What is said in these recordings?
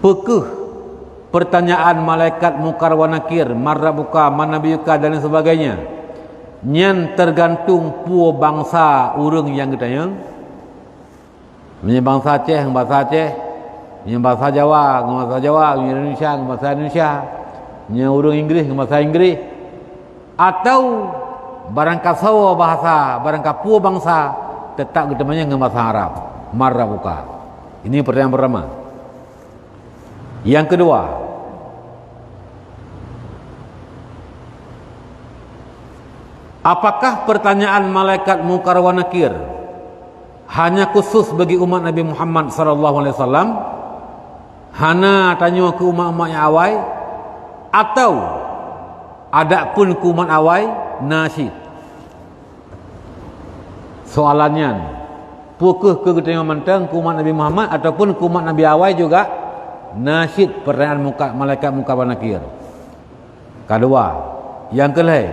Pekeh pertanyaan malaikat mungkar wa nakir, marrabuka, manabiyuka dan sebagainya, nyen tergantung puo bangsa urang yang ditanya. Punya bangsa Aceh, bahasa Aceh, punya bahasa Jawa, bahasa Jawa, punya Indonesia, bahasa Indonesia, punya urang Inggris, bahasa Inggris, atau barangkali sawa bahasa, barangkali puo bangsa tetap ketemunya dengan bahasa Arab, marrabuka. Ini pertanyaan pertama. Yang kedua, apakah pertanyaan malaikat mungkar wa nakir hanya khusus bagi umat Nabi Muhammad sallallahu alaihi wasallam, hana tanya ke umat-umat yang awal, atau ada pun ke umat awal nasyid? Soalannya, pukul ke ketengah mentang ke umat Nabi Muhammad ataupun ke umat Nabi awal juga nasyid pertanyaan malaikat mungkar wa nakir. Kedua, yang kelih,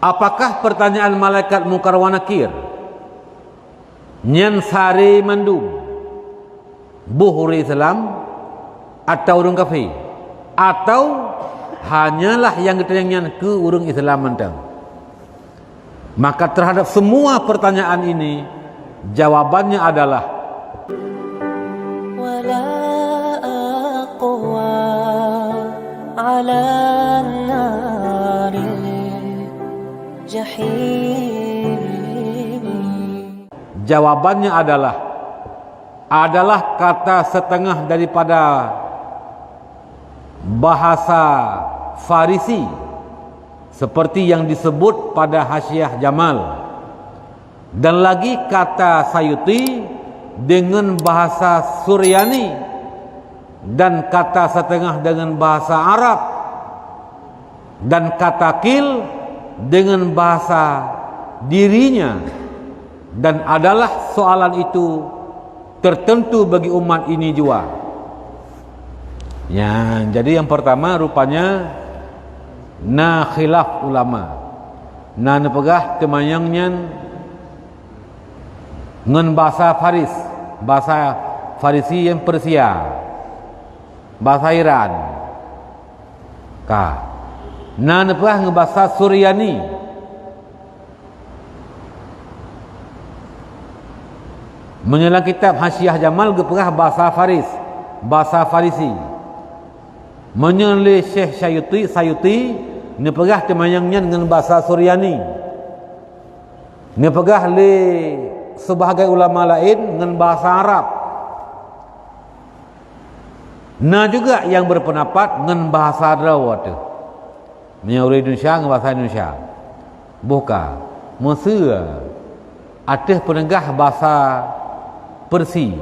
apakah pertanyaan malaikat mungkar wa nakir nyen sari mandum buhuri Islam atau urang kafir, atau hanyalah yang ditanya ke urang Islam mentang? Maka terhadap semua pertanyaan ini jawabannya adalah wala aqwa ala jawabannya adalah kata setengah daripada bahasa Farisi seperti yang disebut pada Hasyiah Jamal, dan lagi kata Sayuti dengan bahasa Suryani, dan kata setengah dengan bahasa Arab, dan kata Kil dengan bahasa dirinya, dan adalah soalan itu tertentu bagi umat ini juga. Ya, jadi yang pertama rupanya na khilaf ulama, na nepegah temayangnya ngen bahasa Faris, bahasa Farisi yang Persia, bahasa Iran kah. Na nepegah ngebahasa Suryani, menyelang kitab Hasyiah Jamal gepegah bahasa Faris, bahasa Farisi. Menyelang Syekh Sayuti nepegah temayangnya dengan bahasa Suryani. Nepegah le sebahagai ulama lain dengan bahasa Arab. Nah juga yang berpendapat dengan bahasa Arab tu. Menyauri Indonesia dengan bahasa Indonesia. Bukan. Mesir ada penegah bahasa Persi.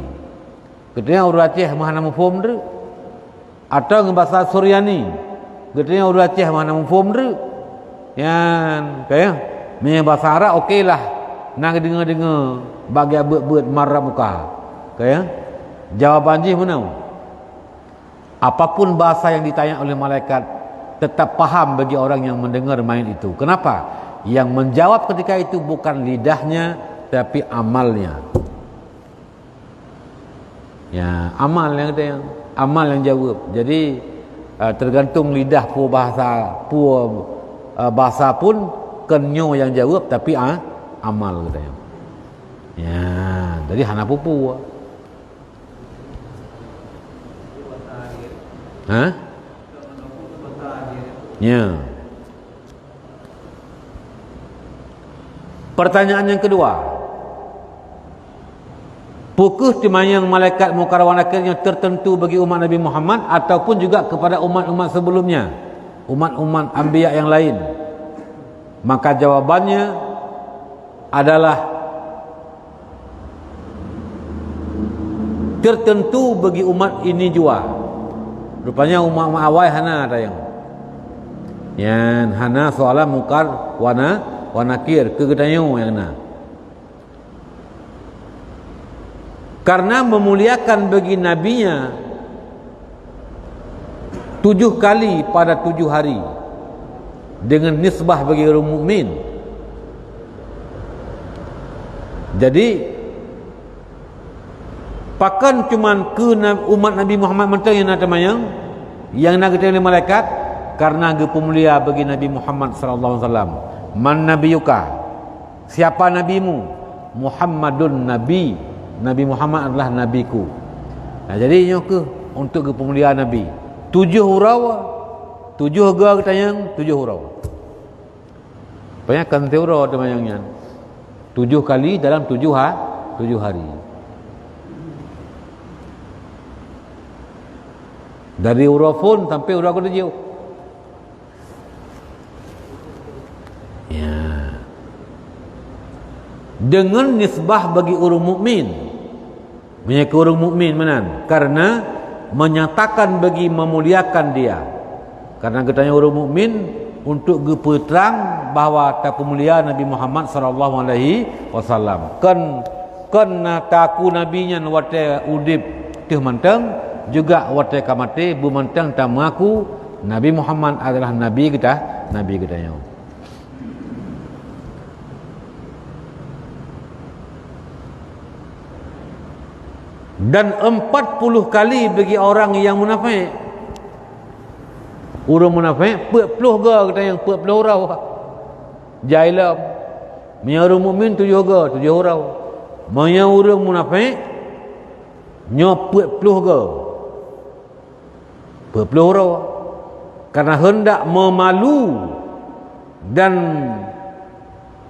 Ketika orang Aceh mana mufhum tu? Atau dengan bahasa Suryani. Ketika orang Aceh mana mufhum tu? Yang kayak punya bahasa Arab okeylah. Nak dengar-dengar bagi abad-abad marah muka. Kayak jawaban je mana? Apapun bahasa yang ditanya oleh malaikat tetap paham bagi orang yang mendengar main itu. Kenapa? Yang menjawab ketika itu bukan lidahnya tapi amalnya. Ya, amal yang kita amal yang jawab. Jadi tergantung lidah pu bahasa pun kenyo yang jawab tapi amal katanya. Ya, jadi hana pupu. Hah? Ya. Pertanyaan yang kedua, pukul temayang malaikat mungkar wa nakir yang tertentu bagi umat Nabi Muhammad ataupun juga kepada umat-umat sebelumnya, umat-umat anbiya yang lain? Maka jawabannya adalah tertentu bagi umat ini juga. Rupanya umat-umat awal hana ada yang hana soalan mungkar wa nakir kegedayo yang na. Karena memuliakan bagi nabinya 7 kali pada 7 hari dengan nisbah bagi orang mukmin. Jadi Pakan cuman ke umat Nabi Muhammad mentang yang nak temayang, yang nak ketemu oleh malaikat, karena ge pemulia bagi Nabi Muhammad sallallahu alaihi wasallam. Man nabiyuka? Siapa nabimu? Muhammadun nabi. Nabi Muhammad adalah nabiku. Nah, jadi nyo ke untuk ke pemulia Nabi. 7 hurau. 7 harga ketayang, 7 hurau. Banyak hurau temayangnya. 7 kali dalam 7 hari. Dari urafun sampai urau ke-7. Ya. Dengan nisbah bagi orang mukmin. Menyaka orang mukmin menan karena menyatakan bagi memuliakan dia. Karena katanya orang mukmin untuk gepeterang bahawa tak pemulia Nabi Muhammad sallallahu alaihi wasallam. Kan taku nabinya wate udip teh mantang juga wate kamate bumantang tak mengaku Nabi Muhammad adalah nabi kita nya. Dan 40 kali bagi orang yang munafik. Orang munafik 40 ga kata yang 40 orang. Jailam. Nya orang mukmin 7 ga 7 orang. Nya orang munafik nya 40 ga 40 orang. Karena hendak memalu dan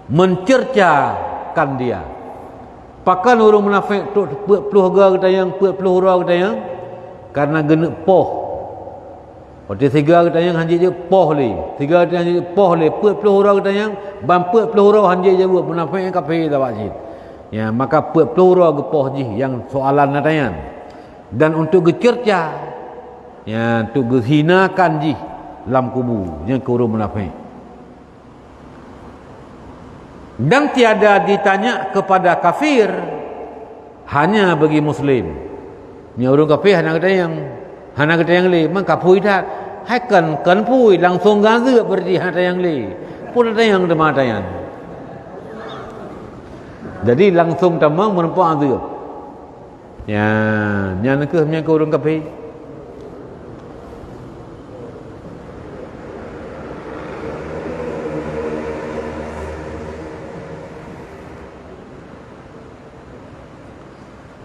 mencercakan dia. Pakan orang munafik tu 40 harga kata yang 40 orang kata yang karena genek poh. Waktu 3 kata yang hanji je poh li. 3 kata yang hanji poh li 40 orang kata yang ban 40 orang hanji je buat munafik yang kafir tak wajib. Ya, maka 40 orang ke poh je yang soalan natayan. Dan untuk gecerca ya, untuk gehinakan je dalam kubu yang ke orang munafik. Dan tiada ditanya kepada kafir, hanya bagi muslim. Ni orang kafir hanya kata yang le, mang kapui dah. Hai kan pui langsung gaze berarti hata yang le. Pun ada yang dematayan. Jadi langsung tamang menempuh azab. Ya, nyana ke orang kafir.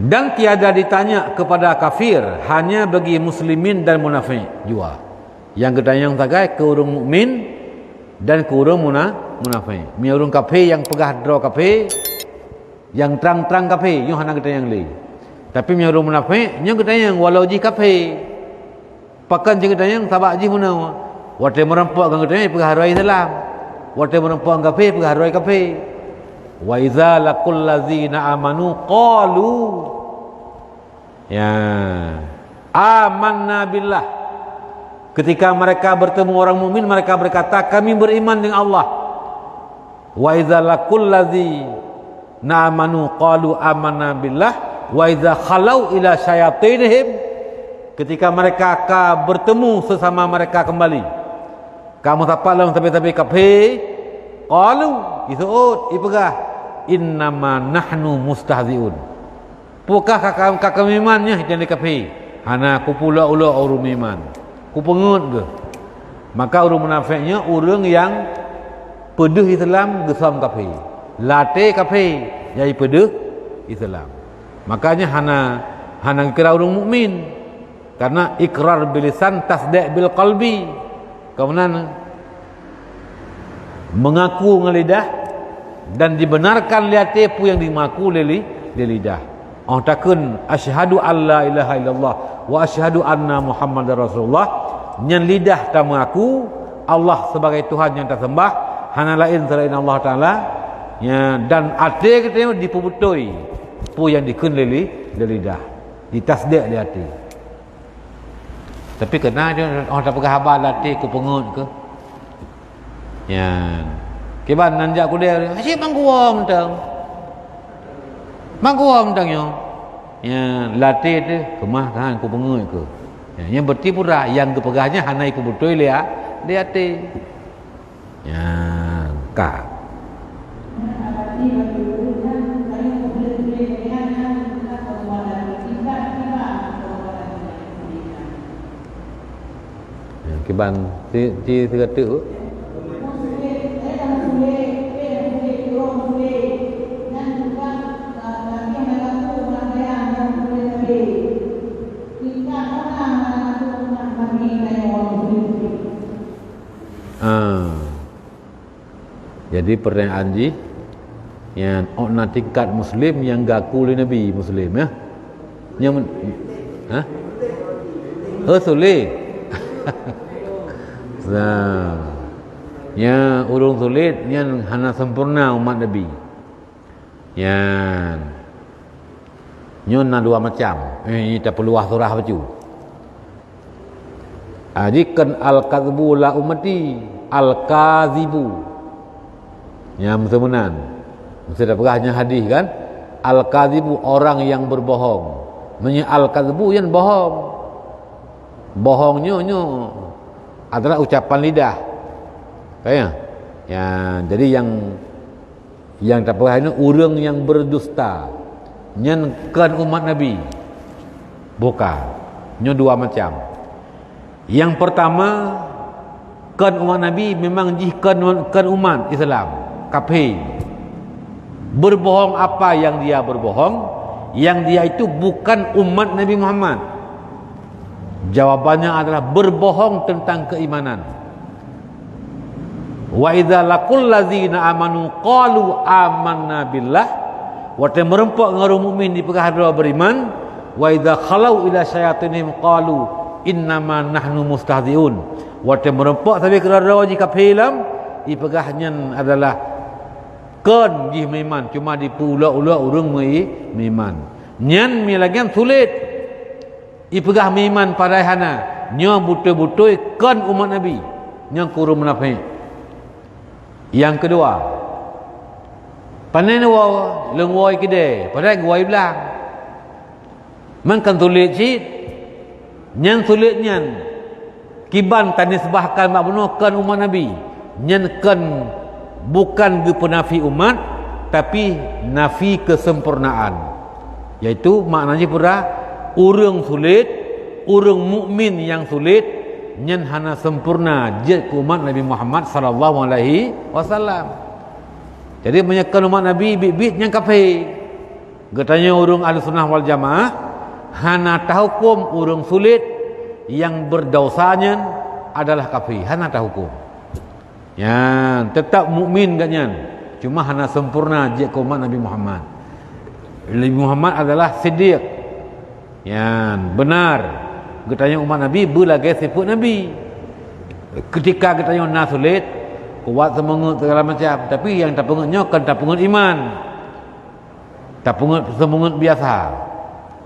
Dan tiada ditanya kepada kafir, hanya bagi muslimin dan munafik jua. Yang ketanyang tagai ke orang mukmin dan ke orang munafik. Mi orang kafir yang pegah draw kafir, yang terang-terang kafir, yo hana ketanyang le. Tapi mi orang munafik, nyo ketanyang walau ji kafir. Pakan je ketanyang sabak ji munau. Wate merempok kan ketanyang pegah harai Islam. Wate merempok kafir pegah harai kafir. Wa iza laqul ladzina amanu qalu ya amanna billah. Ketika mereka bertemu orang mukmin, mereka berkata kami beriman dengan Allah. Wa iza laqul ladzina amanu qalu amanna billah wa iza khalau ila syayatinihim. Ketika mereka akan bertemu sesama mereka kembali, kamu tapak lang tabi-tabi kafir qalu isuut ipegah innama nahnu mustahziun. Pukah kakam imannya yang dikafi. Hana ku pula ula orang iman. Ku pengut ke. Maka orang munafiknya orang yang pedih Islam gesam kafi. Late kafi jadi pedih Islam. Makanya hana kira orang mukmin. Karena ikrar bilisan tasdi' bil qalbi. Kemudian mengaku dengan lidah dan dibenarkan lihat tepu yang dimaku di lidah. Oh takun asyhadu alla ilaha illallah wa asyhadu anna muhammadar rasulullah. Yang lidah tak mengaku Allah sebagai Tuhan yang tak sembah, hanya lain selain Allah Taala. Ya, dan hati kita dipubutui pu yang dikun di lidah, ditasdik di hati. Tapi kena dia orang tak pegang habar hati ku pengut ke. Ya. Kiban nanjak ku dia, asyik mangkuam tang. Mangkuam tang yo. Ya, latih tu kemah kan ku pengut ke. Ya, yang berarti pula yang kepegahnya hanai ku betul dia hati. Ya, ka. Kiban ti kata jadi pertanyaan ji yang ona tingkat muslim yang gaku oleh nabi muslim ya yang sulit nah yang urung sulit yang hana sempurna umat nabi yang nyon dua macam kita peluah surah baju adikan al-kadhbu la ummati al-kadhibu yang sebenar mesti dah perahnya hadis kan al-kadhibu orang yang berbohong al-kadhbu yang bohongnya adalah ucapan lidah kaya ya jadi yang tak perah ini orang yang berdusta nyenkan umat nabi bukan nyo dua macam yang pertama kan umat nabi memang jihkan umat Islam kafir berbohong apa yang dia berbohong yang dia itu bukan umat Nabi Muhammad jawabannya adalah berbohong tentang keimanan wa idza laqul ladzina amanu qalu amanna billah wa merempak ngaru mukmin di perkara beriman wa idza khalau ila syayatinihim qalu innama nahnu mustahziun wa merempak tapi kerana wajib kafilam di perkara adalah kan jih meiman cuma di pula-ula urang meiman nyan mi lagian sulit ipegah meiman pada hana nya betul-betul kan umat nabi nya kurung munafik yang kedua panen wa lengwoi kide pada guai belang man kan sulit sit nyan sulit nyan kiban tanisbahkan mak benar kan umat nabi nyan kan bukan penafi umat tapi nafi kesempurnaan iaitu maknanya pura urang sulit urang mukmin yang sulit nyen hana sempurna je umat Nabi Muhammad sallallahu alaihi wasallam jadi menyekan umat Nabi bit yang kafir getanya urang Ahlussunnah wal Jamaah hana tahukum urang sulit yang berdosanya adalah kafir hana tahukum ya tetap mukmin katnya cuma hana sempurna je umat Nabi Muhammad Nabi Muhammad adalah siddiq ya benar getanya umat Nabi berlagai sifat Nabi ketika getanya nak sulit kuat semangat segala macam tapi yang tak pengatnya kan tak pengat iman tak pengat semangat biasa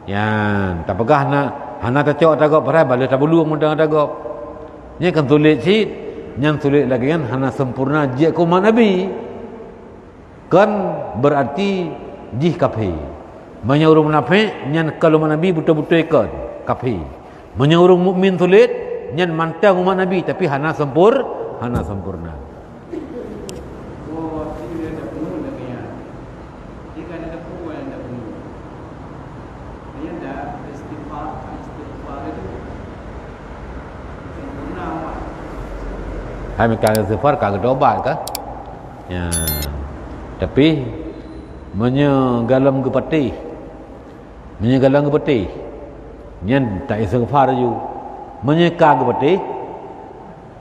ya tak pegah nak hana tacok tagap parai balik tak belum mudang tagap ni kan sulit sit yang sulit lagi kan hana sempurna je umat Nabi kan berarti jih kafir menyuruh munafik nyan kalau umat Nabi betul-betul ikut kafir menyuruh mukmin sulit nyan mantang umat Nabi tapi hana sempurna hai mereka istighfar kagak dobat kah ya tapi menyegalam ke peti menyegalam ke peti nyen tak istighfar ju menyeka ke peti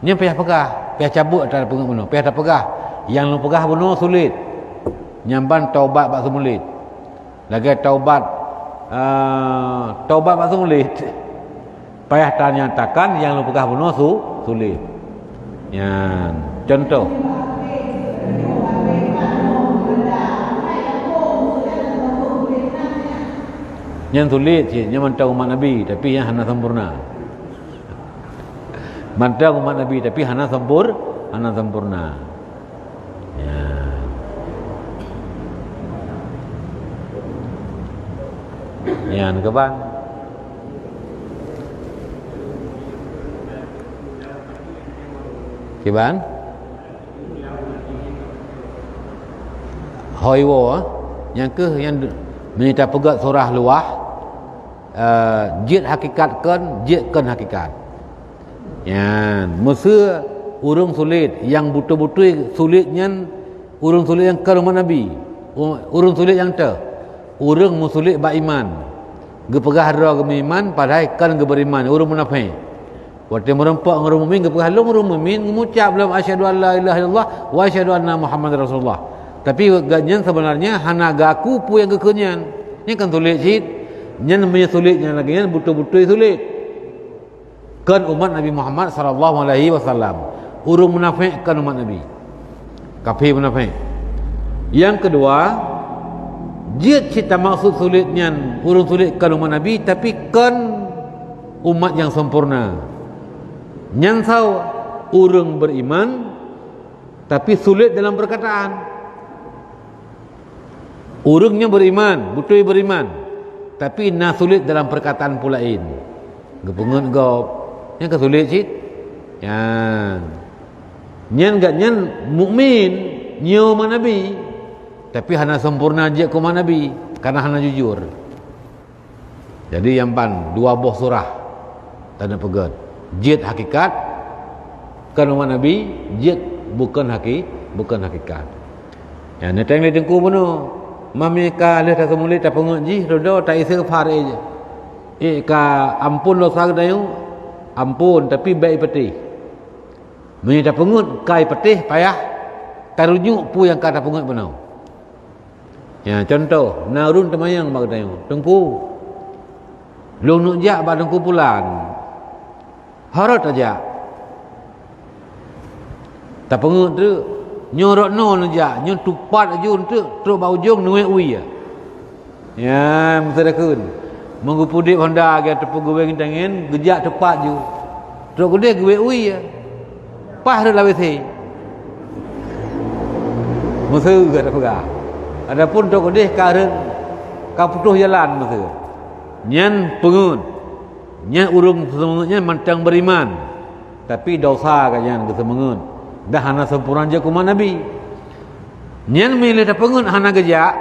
nyen payah pegah payah cabut tak pegah bunuh payah tak pegah yang lu pegah bunuh sulit nyamban taubat bak semulit lagi taubat bak semulit payah tak nyatakan yang lu pegah bunuh sulit ya contoh yang sulit je yang mantau umat Nabi tapi yang hana sempurna mantau umat Nabi tapi hana sempurna ya yang keban Kiban Hoiwo yang ke yang minta pegat surah luah jid hakikatkan hakikat Yan, masa urang sulit yang betul-betul sulitnya urang sulit yang ke rumah Nabi. Urang sulit yang tu. Urang musulit ba iman. Gepegah ra iman padahal kan beriman. Urang munafik. Waktu merempak orang mukmin gepegah lu orang mukmin mengucap dalam asyhadu an la ilaha illallah wa asyhadu anna muhammadar rasulullah. Tapi ganyan sebenarnya hana gaku pu yang kekenyan. Ni kan sulit sit. Nyan punya sulitnya lagi nyan betul-betul sulit. Kan umat Nabi Muhammad sallallahu alaihi wasallam. Urang munafik kan umat Nabi. Kafir munafik. Yang kedua, jid kita maksud sulitnya urang sulit kan umat Nabi tapi kan umat yang sempurna. Nyan sau urang beriman tapi sulit dalam perkataan. Urangnya beriman, betul beriman tapi na sulit dalam perkataan pulain. Gepungut gop. Yang kesulit cit. Yan. Nyan gak nyan mukmin, nyo man Nabi. Tapi hana sempurna je ku man Nabi karena hana jujur. Jadi yang pan dua buah surah tanda pegat. Jid hakikat kan umat Nabi, jid bukan hakikat. Ya neteng le tengku bono. Mami ka le ta semuli ta pengut ji rodo ta istighfar je. Ka ampun dosa dayu ampun tapi baik peti. Mami ta pengut kai peti payah tarujuk pu yang kata pengut benau. Ya contoh narun temayang bag dayu tengku. Long nuk jak ba tengku pulan. Harot aja. Ta pengut tu nyorok no aja, nyon tupat aja untuk terus bau ujung nuwe ui ya. Ya, mesti kun. Menggu pudik Honda ke tepu goreng tangan, gejak tepat ju. Terus gede gue ui ya. Pah dah lawe se. Mesti gak ada pegah. Adapun tok gede karen ka putuh jalan mesti. Nyan pengun. Nyan urung semengunnya mantang beriman. Tapi dosa kajan kesemengun. Dah hana sempurna je kuman Nabi. Nyan milih dah pengun hana gejak.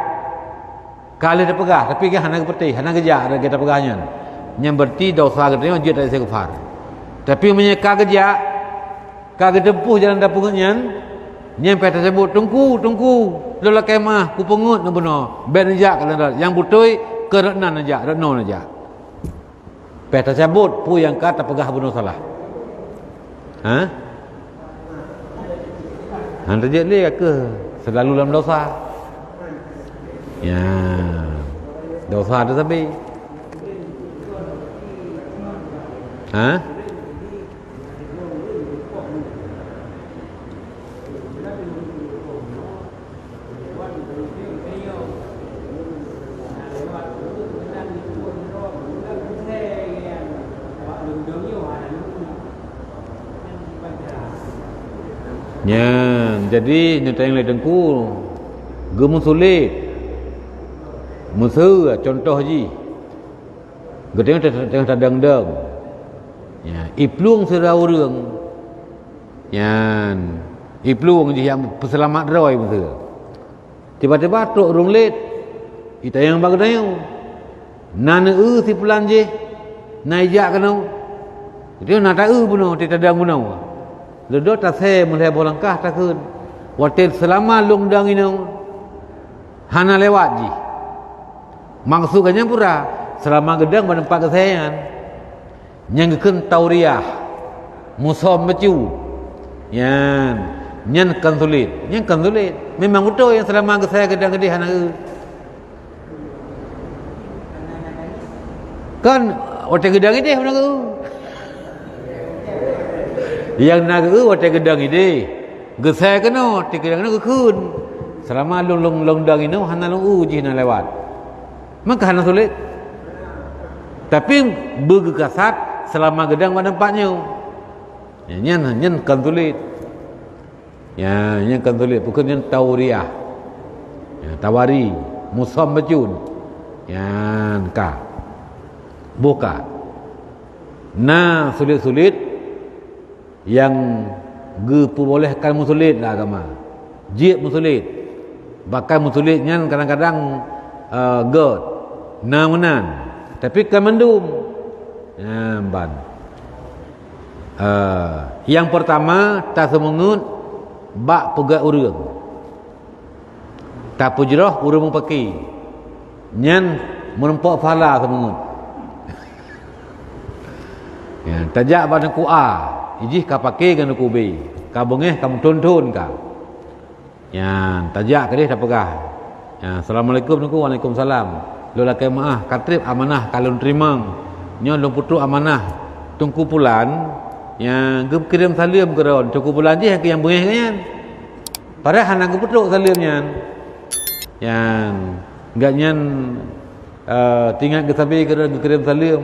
Kali dah pegah tapi ke hana putih, hana gejak ada kita pegahnya. Nyan berarti dosa katanya dia tak istighfar. Tapi menyeka gejak ka gedempuh jalan dah pengun nyan peta sebut tungku lola kemah ku pengut na benar. Ben gejak kalau yang betul kerenan aja, renon aja. Peta sebut pu yang kata pegah benar salah. Ha? Hang rejek dia ke selalu dalam dosa. Ya. Dosa tu tapi. Ha? Ya, jadi nyata yang ledengku gemu sulit. Musuh contoh ji. Gedeng tengah tadang deng. Ya, iplung sira urang. Yan. Iplung ji yang peselamat roy musuh. Tiba-tiba tok urang led. Ita yang bagdayu. Nana si pulan je. Naijak kanu. Dia nak tahu bunuh ti tadang bunuh. Ledo tak saya mulai bolangkah takun. Watil selama long dang ino hana lewat ji. Maksudnya pura selama gedang menempat kesayangan yang ken tauriah musom becu. Nyan kan sulit. Memang betul yang selama kesaya gedang gede hana kan watil gedang ide hana yang nak watai gedang ini gesai kena ti gedang nak kun selama long dang ini hana long uji na lewat maka hana sulit tapi bergekasat selama gedang pada tempatnya nyan kan sulit ya nyan kan sulit bukan nyan tauriah ya tawari musam bacun yan ka buka nah sulit-sulit yang bolehkan musulit lah agama jid musulit bahkan musulitnya kadang-kadang god namunan tapi kan mendum ban Yang pertama tak semengut bak pegat urang. Tak pujrah urang pakai. Nyan merempak pahala semengut. Ya, tajak pada ku A, ijih ka pakai kan ku B. Ka bengeh kamu tonton ka. Ya, tajak ke dia dah pegah. Ya, assalamualaikum niku waalaikumsalam. Lo lakai maah katrip amanah kalau terima. Nyo lo putu amanah. Tungku pulan yang kirim salam ke ron. Tungku pulan je yang bengeh kan. Padahal anak putu salamnya. Yang enggak nyan tinggal ke sabi ke kirim salam.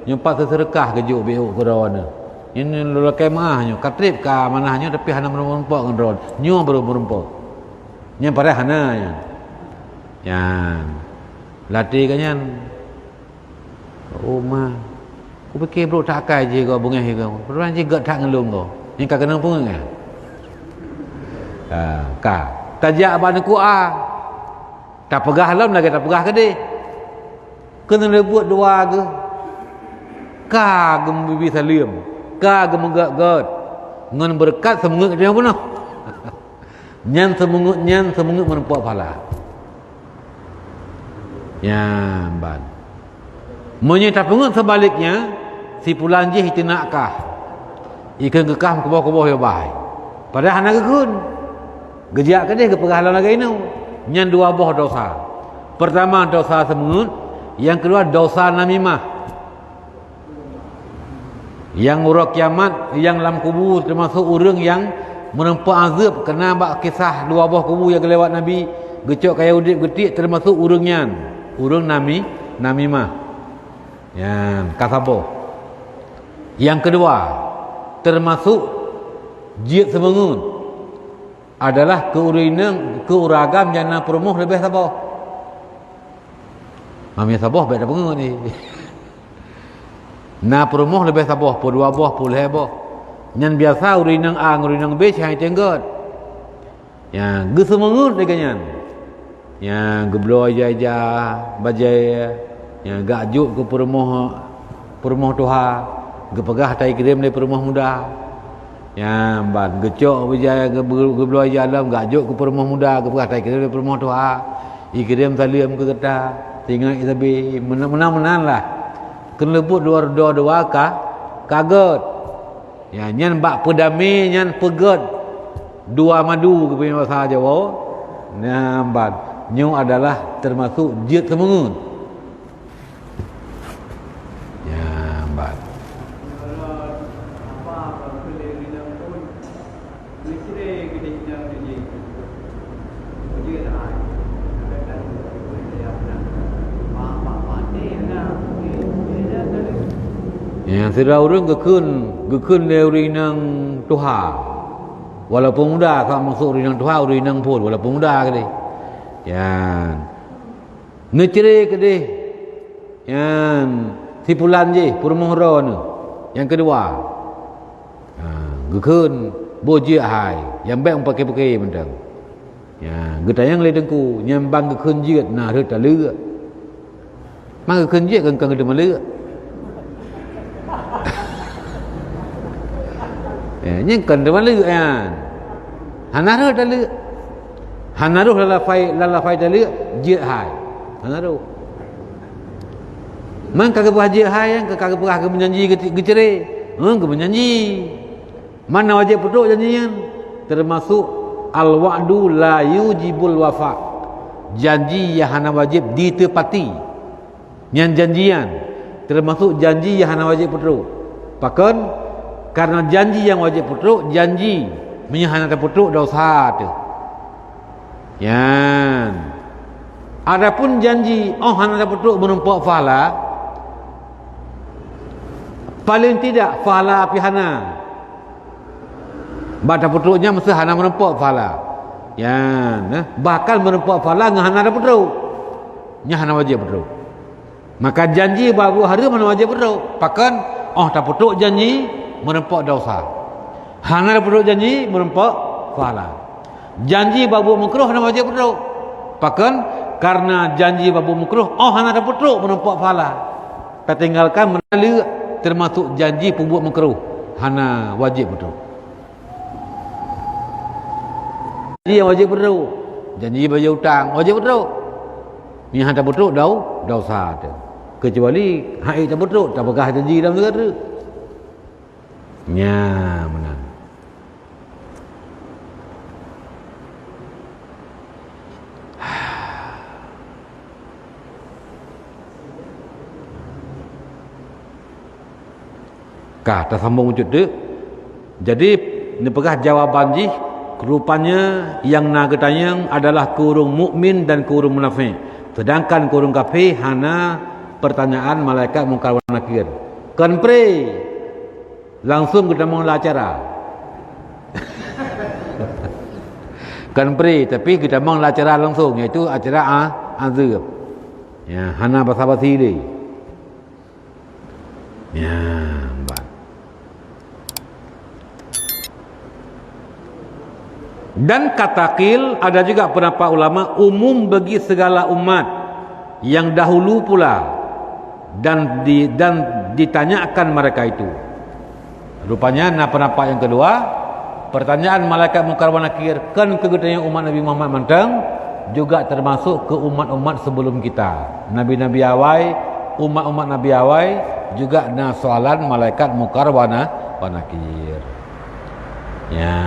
Nyempat seserekah ke juk beuk ke ron. Ini lo lakai maah nyo katrip ka amanahnya tapi hana merempak ke ron. Nyo baru merempak. Nyan padahal hana ya. Yang latih kan yan. Oh ma, aku fikir bro tak akai je kau bengah kau. Peran je gak tak ngelung kau. Ni kau kena pun kan? Ka. Tajak abang aku tak pegah lam lagi tak pegah ke dia. Kena lebut dua ke. Ka gem bibi salim. Ka gem gak. Ngan berkat semengut dia pun noh. Nyan semengut menempak pahala. Ya, ban. Menyita pengut sebaliknya, si pulan je itu nakkah. Ikan gekah ke bawah ya baik. Padahal anak gekun. Gejak ke dia ke perhalan lagi ini. Nyan dua buah dosa. Pertama dosa semengut, yang kedua dosa namimah. Yang murah kiamat, yang dalam kubur termasuk orang yang menempuh azab kena bak kisah dua buah kubur yang kelewat Nabi. Gecok kaya udip getik termasuk urangnya. Urang namimah. Ya, kasabo. Yang kedua, termasuk jid semengut adalah keuragam jana perumuh lebih sabar. Mami sabar baik dah pengut ni. Na perumuh lebih sabar, po dua buah puluh hebah. Nyan biasa urinang A, urinang B cai tenggot. Ya, ge semengut deganyan. Yang geblo aja bajai yang gak juk ke perumuh tuha gepegah tai kirim dari perumuh muda yang ban gecok bajai geblo aja alam gak juk ke perumuh muda gepegah tai kirim dari perumuh tuha ikirim salim ke keta tinggal tapi menang lah kena lebut dua kaget ya nyan bak pedami nyan pegat dua madu ke punya bahasa Jawa nyambat nyu adalah termasuk jid semengut. Ya, mbak. Yang sudah orang gekun dari nang Tuhan. Walaupun muda kalau masuk dari nang Tuhan, dari nang pun walaupun muda ke dia. Yan ngecere ke dia yan tipulan je purmohra ni yang kedua gekun boje hai yang baik pakai mentang ya getayang le dengku nyambang gekun je nah dia tak lek mang gekun je kan ada malek ya nyang kan ada malek yan hana dia tak lek hanaruh lalafai dalil jid hai hanaruh man kagak berjid hai yang kagak berah ke menjanji gecere ke menjanji mana wajib betul janjian termasuk al wa'du la yujibul wafa janji yang hana wajib ditepati yang janjian termasuk janji yang hana wajib betul bahkan karena janji yang wajib betul janji menyahana terputuk dosa tu. Yan. Adapun janji hana terputuk menumpak pahala, paling tidak pahala pihana. Bata putuknya mesti hana menumpak pahala. Yan, bakal menumpak pahala ngah hana terputuk. Nya hana wajib putuk. Maka janji baru hari mana wajib putuk. Pakan terputuk janji menumpak dosa. Hana terputuk janji menumpak pahala. Janji babu makruh hana wajib putuk. Pakan karena janji babu makruh hana ada putuk menumpak pahala. Ketinggalkan menalu termasuk janji pembuat makruh. hana wajib betul. Janji yang wajib betul. Janji bayar hutang wajib betul. Ni hang tak betul dah sah tu. Kecuali hak tak betul, tak pegah janji dalam negara. Nya menang. Kah tersambung wujud tu. Jadi ni pegah jawapan ji rupanya yang nak ketanya adalah kurung mukmin dan kurung munafik. Sedangkan kurung kafir hana pertanyaan malaikat mungkar wa nakir. Kan pre langsung kita mula acara. Kan pre tapi kita mula acara langsung iaitu acara azab. Ya, hana basa-basi dia. Ya, dan kata qil ada juga pendapat ulama umum bagi segala umat yang dahulu pula dan ditanyakan mereka itu. Rupanya pendapat yang kedua, pertanyaan malaikat mungkar wa nakir kan kegetanya umat Nabi Muhammad mantang juga termasuk ke umat-umat sebelum kita. Nabi-nabi awal, umat-umat Nabi awal juga na soalan malaikat mungkar wa nakir. Ya,